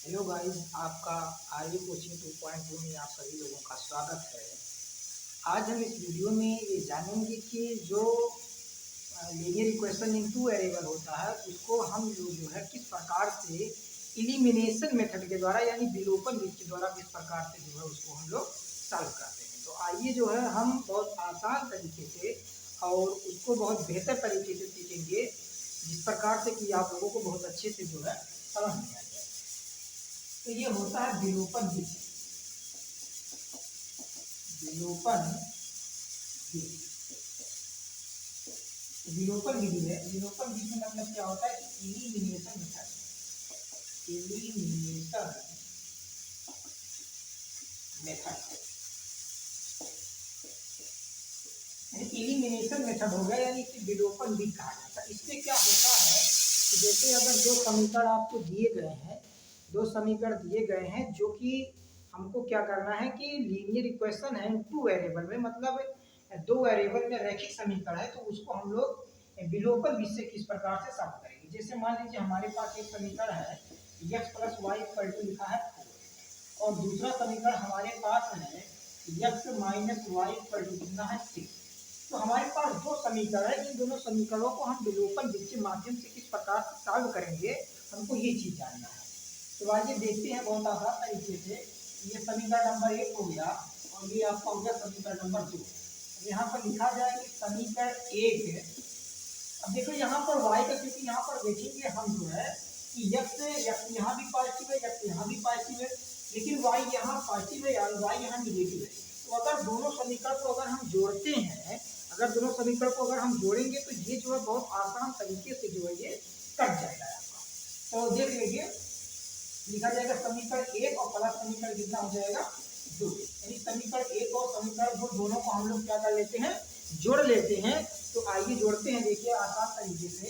Hello guys, आपका आर्य coaching 2.2 में आप सभी लोगों का स्वागत है। आज हम इस वीडियो में ये जानेंगे कि जो linear equation in two variable होता है उसको हम लोग जो है किस प्रकार से इलिमिनेशन मेथड के द्वारा यानी विलोपन विधि के द्वारा किस प्रकार से जो है उसको हम लोग सॉल्व करते हैं। तो आइए जो है हम बहुत आसान तरीके से और उसको बहुत बेहतर तरीके से सीखेंगे, जिस प्रकार से कि आप लोगों को बहुत अच्छे से जो है समझ में आ जाए। तो ये होता है विलोपन विधि। विलोपन विधि विलोपन विधि है। विलोपन विधि मतलब क्या होता है कि एलिमिनेशन मेथड। एलिमिनेशन मेथड यानी एलिमिनेशन मेथड हो गया, यानी कि विलोपन विधि कहा जाता है। इसमें क्या होता है कि जैसे अगर दो समीकरण आपको दिए गए हैं, दो समीकरण दिए गए हैं जो कि हमको क्या करना है कि लीनियर इक्वेशन है टू वेरिएबल में, मतलब दो वेरिएबल में रैखिक समीकरण है, तो उसको हम लोग विलोपन विधि से किस प्रकार से सॉल्व करेंगे। जैसे मान लीजिए हमारे पास एक समीकरण है x plus y equal to लिखा है 4, और दूसरा समीकरण हमारे पास है x minus y equal to कितना है 6। तो हमारे पास दो समीकरण है, इन दोनों समीकरणों को हम विलोपन विधि के माध्यम से किस प्रकार से सॉल्व करेंगे, हमको ये चीज जानना है। तो आइए देखते हैं बहुत आसान तरीके से। ये समीकरण नंबर 1 हो गया और ये आपका हो गया समीकरण नंबर 2। यहाँ पर लिखा जाए कि समीकरण 1, अब देखो यहाँ पर y का, क्योंकि यहाँ पर देखेंगे हम जो है कि x यहाँ भी पॉजिटिव है, x यहाँ भी पॉजिटिव है, लेकिन y यहाँ पॉजिटिव है या y यहाँ निगेटिव है। तो अगर दोनों समीकरण को अगर हम जोड़ते हैं, अगर दोनों समीकरण को अगर हम जोड़ेंगे तो ये जो है बहुत आसान तरीके से जो है ये कट जाएगा आपका। तो देख लीजिए, लिखा जाएगा समीकरण 1 और प्लस समीकरण कितना हो जाएगा 2, यानी समीकरण 1 और समीकरण 2 दोनों को हम लोग क्या कर लेते हैं, जोड़ लेते हैं। तो आइए जोड़ते हैं, देखिए आसान तरीके से।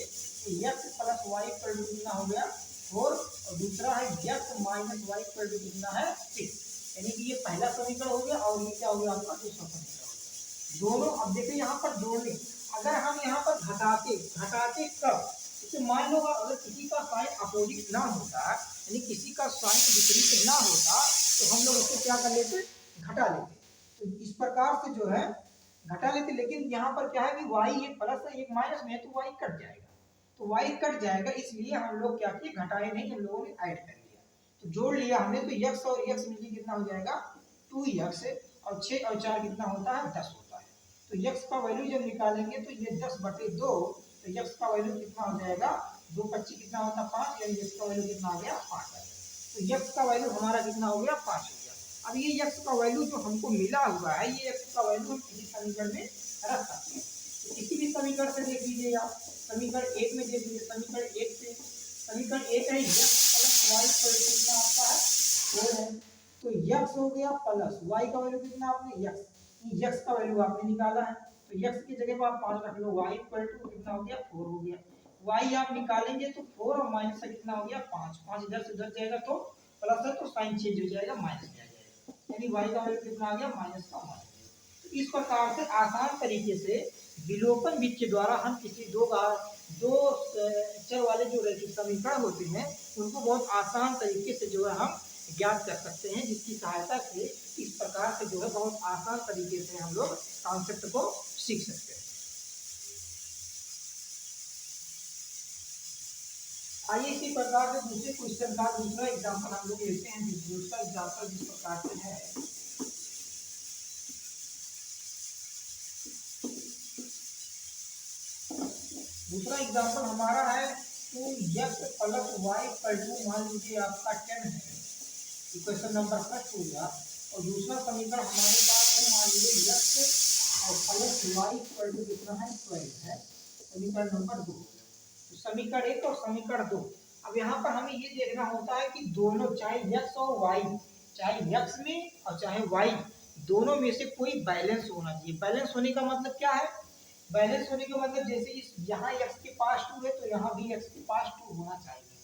x plus y equal to कितना हो गया 4, और दूसरा है x minus y equal to कितना है 6, यानी कि ये पहला समीकरण हो गया और ये क्या हो गया आपका दूसरा समीकरण हो गया। दोनों अब देखिए यहाँ पर जोड़ने, अगर हम यहाँ पर घटाते घटाते कब, जैसे मान लो अगर किसी का साइन अपोजिट ना होता, यानी किसी का साइन विपरीत ना होता, तो हम लोग उसको क्या कर लेते, घटा लेते। तो इस प्रकार से जो है घटा लेते, लेकिन यहाँ पर क्या है कि y एक प्लस है एक माइनस में है, तो y कट जाएगा। तो y कट जाएगा, इसलिए हम लोग क्या किए, घटाए नहीं, हम लोगों ने ऐड कर लिया। तो जोड़ लिया हमने, तो x और x मिलकर कितना हो जाएगा 2x, और 6 और 4 कितना होता है 10 होता है। तो x का वैल्यू जब निकालेंगे तो ये 10/2, तो x का वैल्यू कितना हो जाएगा 2×25 कितना होता है 5, यानी x का वैल्यू कितना आ गया 5 आ गया। तो x का वैल्यू हमारा कितना हो गया 5 हो गया। अब ये x का वैल्यू जो हमको मिला हुआ है, ये x का वैल्यू हम किसी समीकरण में रख सकते हैं। तो किसी भी समीकरण से देख लीजिए आप, समीकरण 1 में देख लीजिए, समीकरण 1 से, समीकरण 1 है x प्लस वाई कितना आपका है 4 है। तो x हो गया प्लस y का वैल्यू कितना आपने x का वैल्यू आपने निकाला है, तो x की जगह पर आप 5 रख लो, y कितना हो गया 4 हो गया। y आप निकालेंगे तो 4 और माइनस से कितना हो गया 5, 5 इधर से उधर जाएगा तो प्लस है, तो साइन चेंज हो जाएगा, माइनस में आ जाएगा, यानी y का वैल्यू कितना आ गया माइनस का माइनस। तो इस प्रकार से आसान तरीके से विलोपन विधि के द्वारा हम किसी दो चर वाले जो रैखिक समीकरण होते हैं उनको बहुत आसान तरीके से जो है हम ज्ञात कर सकते हैं, जिसकी सहायता से इस प्रकार से जो है बहुत आसान तरीके से हम लोग कॉन्सेप्ट को सीख सकते हैं। आइए इसी प्रकार से दूसरे क्वेश्चन का दूसरा एग्जांपल हम लोग लेते हैं। दूसरा एग्जांपल जिस प्रकार से है, दूसरा एग्जांपल हमारा है 2x plus y equal to, मान लीजिए आपका 10 है, इक्वेशन नंबर फर्स्ट हो गया, और दूसरा समीकरण हमारे पास है मान लीजिए x और प्लस वाई इक्वल टू कितना है 12 है, समीकरण नंबर 2। तो समीकरण 1 और समीकरण 2, अब यहाँ पर हमें ये देखना होता है कि दोनों चाहे x और y, चाहे x में और चाहे y, दोनों में से कोई बैलेंस होना चाहिए। बैलेंस होने का मतलब क्या है, बैलेंस होने का मतलब जैसे इस यहाँ x के पास 2 है तो यहाँ भी x के पास 2 होना चाहिए।